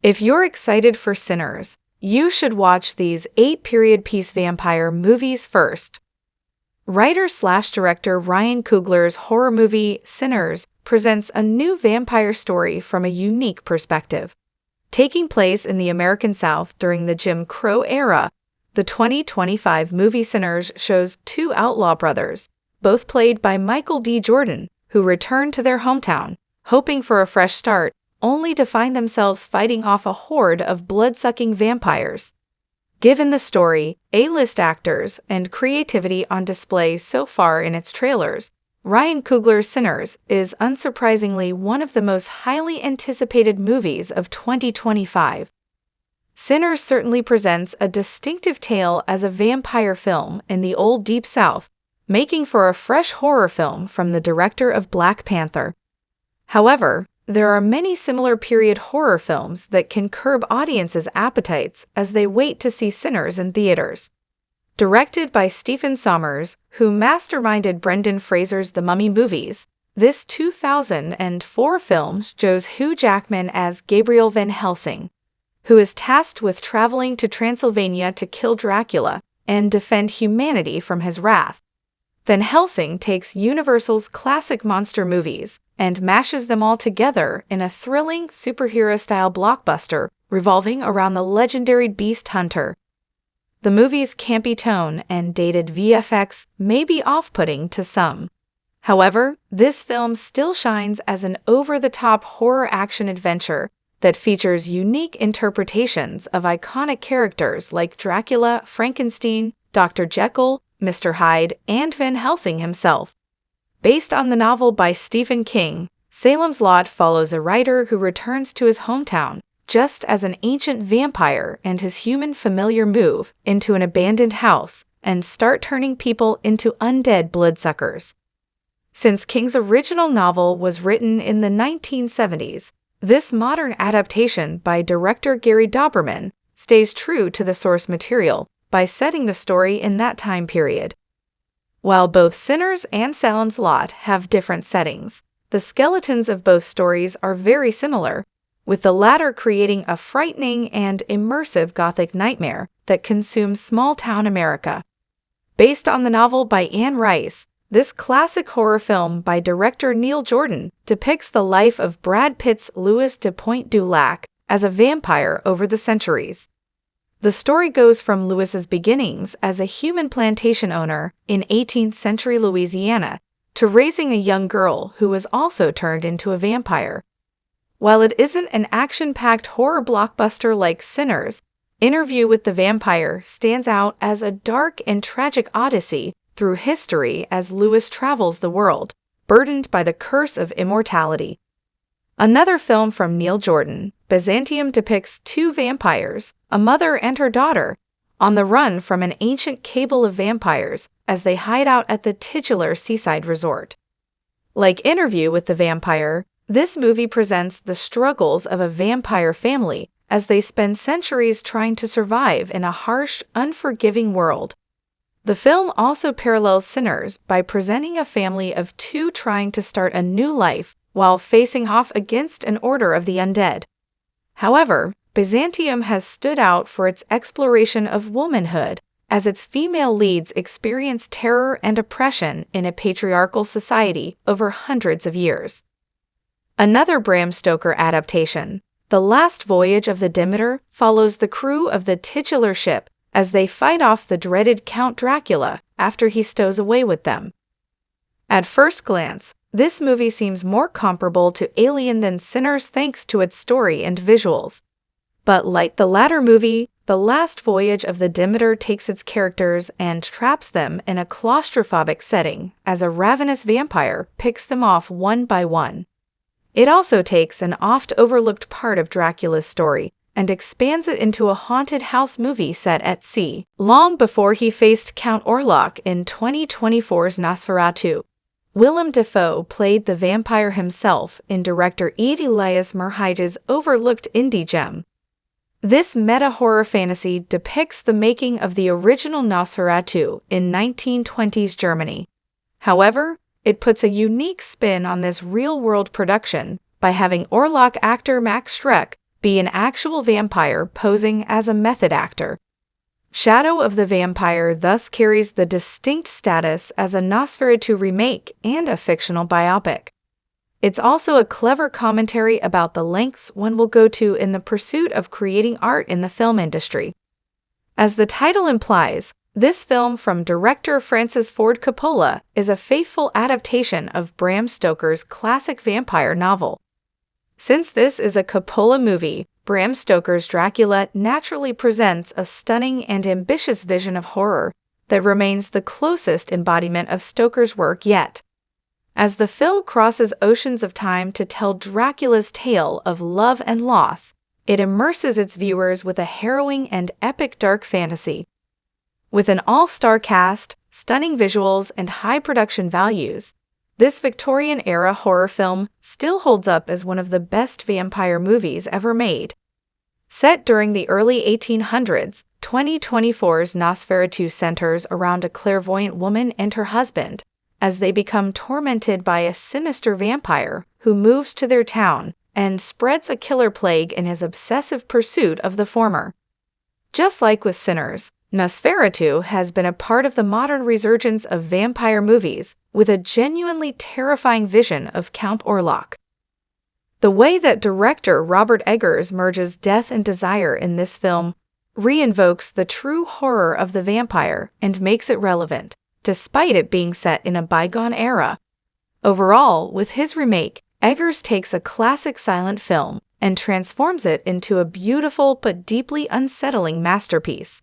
If you're excited for Sinners, you should watch these 8 period piece vampire movies first. Writer/director Ryan Coogler's horror movie Sinners presents a new vampire story from a unique perspective. Taking place in the American South during the Jim Crow era, the 2025 movie Sinners shows two outlaw brothers, both played by Michael D. Jordan, who return to their hometown, hoping for a fresh start, only to find themselves fighting off a horde of blood-sucking vampires. Given the story, A-list actors, and creativity on display so far in its trailers, Ryan Coogler's Sinners is unsurprisingly one of the most highly anticipated movies of 2025. Sinners certainly presents a distinctive tale as a vampire film in the old Deep South, making for a fresh horror film from the director of Black Panther. However, there are many similar period horror films that can curb audiences' appetites as they wait to see Sinners in theaters. Directed by Stephen Sommers, who masterminded Brendan Fraser's The Mummy movies, this 2004 film shows Hugh Jackman as Gabriel Van Helsing, who is tasked with traveling to Transylvania to kill Dracula and defend humanity from his wrath. Van Helsing takes Universal's classic monster movies and mashes them all together in a thrilling superhero-style blockbuster revolving around the legendary Beast Hunter. The movie's campy tone and dated VFX may be off-putting to some. However, this film still shines as an over-the-top horror action adventure that features unique interpretations of iconic characters like Dracula, Frankenstein, Dr. Jekyll, Mr. Hyde, and Van Helsing himself. Based on the novel by Stephen King, Salem's Lot follows a writer who returns to his hometown just as an ancient vampire and his human familiar move into an abandoned house and start turning people into undead bloodsuckers. Since King's original novel was written in the 1970s, this modern adaptation by director Gary Dauberman stays true to the source material by setting the story in that time period. While both Sinners and Salem's Lot have different settings, the skeletons of both stories are very similar, with the latter creating a frightening and immersive gothic nightmare that consumes small-town America. Based on the novel by Anne Rice, this classic horror film by director Neil Jordan depicts the life of Brad Pitt's Louis de Pointe du Lac as a vampire over the centuries. The story goes from Louis's beginnings as a human plantation owner in 18th century Louisiana to raising a young girl who was also turned into a vampire. While it isn't an action-packed horror blockbuster like Sinners, Interview with the Vampire stands out as a dark and tragic odyssey through history as Louis travels the world, burdened by the curse of immortality. Another film from Neil Jordan, Byzantium, depicts two vampires, a mother and her daughter, on the run from an ancient cabal of vampires as they hide out at the titular seaside resort. Like Interview with the Vampire, this movie presents the struggles of a vampire family as they spend centuries trying to survive in a harsh, unforgiving world. The film also parallels Sinners by presenting a family of two trying to start a new life while facing off against an order of the undead. However, Byzantium has stood out for its exploration of womanhood, as its female leads experience terror and oppression in a patriarchal society over hundreds of years. Another Bram Stoker adaptation, The Last Voyage of the Demeter, follows the crew of the titular ship as they fight off the dreaded Count Dracula after he stows away with them. At first glance, this movie seems more comparable to Alien than Sinners thanks to its story and visuals. But like the latter movie, The Last Voyage of the Demeter takes its characters and traps them in a claustrophobic setting as a ravenous vampire picks them off one by one. It also takes an oft-overlooked part of Dracula's story and expands it into a haunted house movie set at sea, long before he faced Count Orlok in 2024's Nosferatu. Willem Dafoe played the vampire himself in director Eve Elias Merhige's overlooked indie gem. This meta-horror fantasy depicts the making of the original Nosferatu in 1920s Germany. However, it puts a unique spin on this real-world production by having Orlok actor Max Schreck be an actual vampire posing as a method actor. Shadow of the Vampire thus carries the distinct status as a Nosferatu remake and a fictional biopic. It's also a clever commentary about the lengths one will go to in the pursuit of creating art in the film industry. As the title implies, this film from director Francis Ford Coppola is a faithful adaptation of Bram Stoker's classic vampire novel. Since this is a Coppola movie, Bram Stoker's Dracula naturally presents a stunning and ambitious vision of horror that remains the closest embodiment of Stoker's work yet. As the film crosses oceans of time to tell Dracula's tale of love and loss, it immerses its viewers with a harrowing and epic dark fantasy. With an all-star cast, stunning visuals, and high production values, this Victorian-era horror film still holds up as one of the best vampire movies ever made. Set during the early 1800s, 2024's Nosferatu centers around a clairvoyant woman and her husband, as they become tormented by a sinister vampire who moves to their town and spreads a killer plague in his obsessive pursuit of the former. Just like with Sinners, Nosferatu has been a part of the modern resurgence of vampire movies with a genuinely terrifying vision of Count Orlok. The way that director Robert Eggers merges death and desire in this film reinvokes the true horror of the vampire and makes it relevant, despite it being set in a bygone era. Overall, with his remake, Eggers takes a classic silent film and transforms it into a beautiful but deeply unsettling masterpiece.